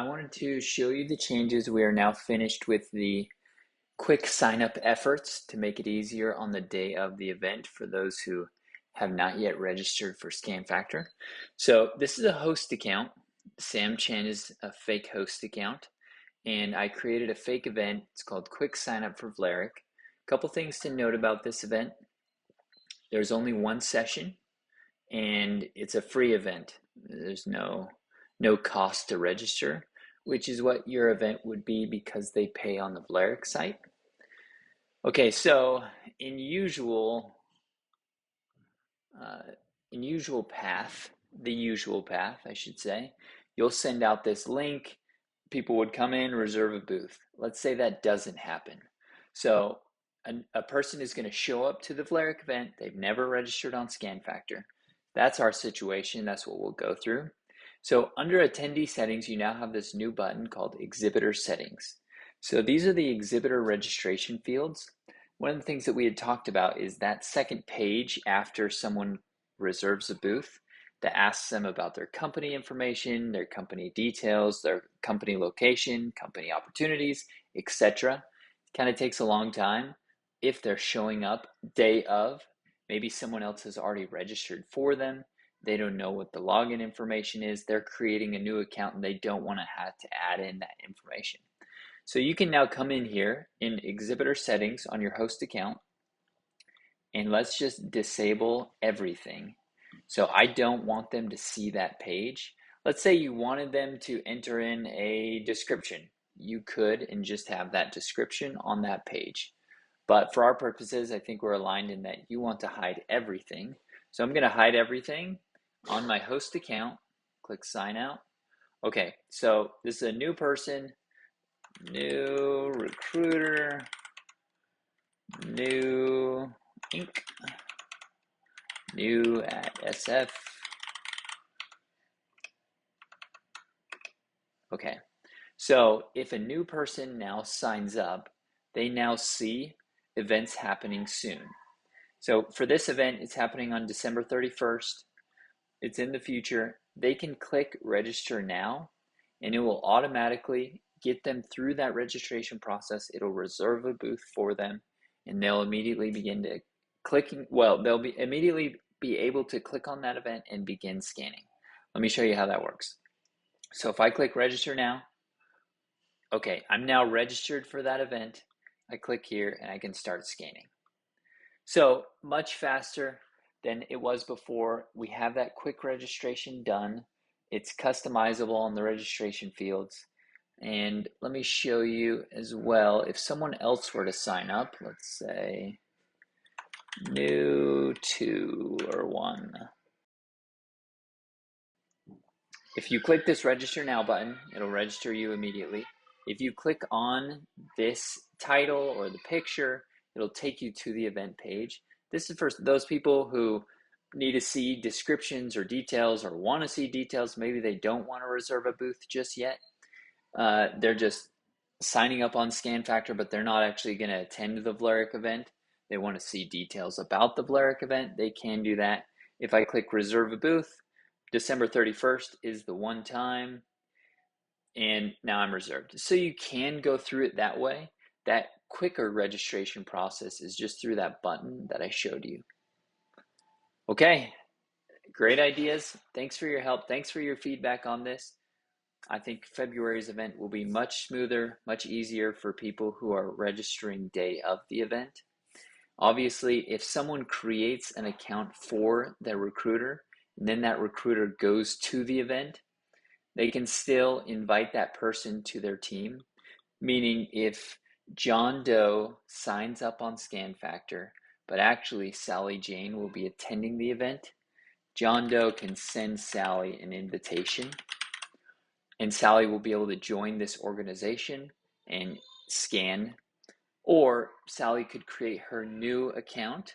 I wanted to show you the changes. We are now finished with the quick sign up efforts to make it easier on the day of the event for those who have not yet registered for Scan Factor. So this is a host account. Sam Chen is a fake host account, and I created a fake event. It's called Quick Sign Up for Vlerick. A couple things to note about this event. There's only one session, and it's a free event. There's no cost to register, which is what your event would be because they pay on the Vlerick site. Okay, so in usual path, the usual path, I should say, you'll send out this link. People would come in, reserve a booth. Let's say that doesn't happen. So a person is going to show up to the Vlerick event. They've never registered on Scan Factor. That's our situation. That's what we'll go through. So under attendee settings, you now have this new button called exhibitor settings. So these are the exhibitor registration fields. One of the things that we had talked about is that second page after someone reserves a booth that asks them about their company information, their company details, their company location, company opportunities, etc. It kind of takes a long time. If they're showing up day of, maybe someone else has already registered for them. They don't know what the login information is. They're creating a new account and they don't want to have to add in that information. So you can now come in here in exhibitor settings on your host account, and let's just disable everything. So I don't want them to see that page. Let's say you wanted them to enter in a description. You could and just have that description on that page. But for our purposes, I think we're aligned in that you want to hide everything. So I'm going to hide everything on my host account. Click sign out. Okay, so this is a new person, new recruiter, new Inc, new at SF. Okay, so if a new person now signs up, they now see events happening soon. So for this event, it's happening on December 31st. It's in the future. They can click register now, and it will automatically get them through that registration process. It'll reserve a booth for them, and they'll immediately begin to they'll immediately be able to click on that event and begin scanning. Let me show you how that works. So if I click register now, okay, I'm now registered for that event. I click here and I can start scanning. So much faster than it was before. We have that quick registration done. It's customizable on the registration fields. And let me show you as well, if someone else were to sign up, let's say new 2 or 1. If you click this register now button, it'll register you immediately. If you click on this title or the picture, it'll take you to the event page. This is for those people who need to see descriptions or details or want to see details. Maybe they don't want to reserve a booth just yet. They're just signing up on Scan Factor, but they're not actually going to attend the Vlerick event. They want to see details about the Vlerick event. They can do that. If I click reserve a booth, December 31st is the one time, and now I'm reserved. So you can go through it that way. That quicker registration process is just through that button that I showed you. Okay, great ideas. Thanks for your help. Thanks for your feedback on this. I think February's event will be much smoother, much easier for people who are registering day of the event. Obviously, if someone creates an account for their recruiter, and then that recruiter goes to the event, they can still invite that person to their team. Meaning if John Doe signs up on Scan Factor, but actually Sally Jane will be attending the event, John Doe can send Sally an invitation, and Sally will be able to join this organization and scan. Or Sally could create her new account.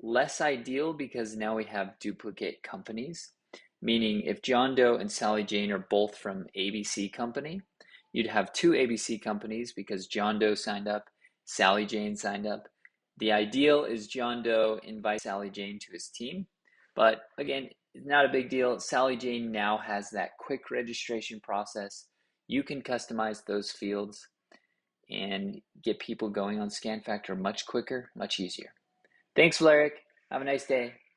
Less ideal because now we have duplicate companies, meaning if John Doe and Sally Jane are both from ABC Company, you'd have two ABC companies because John Doe signed up, Sally Jane signed up. The ideal is John Doe invites Sally Jane to his team, but again, it's not a big deal. Sally Jane now has that quick registration process. you can customize those fields and get people going on Scan Factor much quicker, much easier. Thanks, Vlerick. Have a nice day.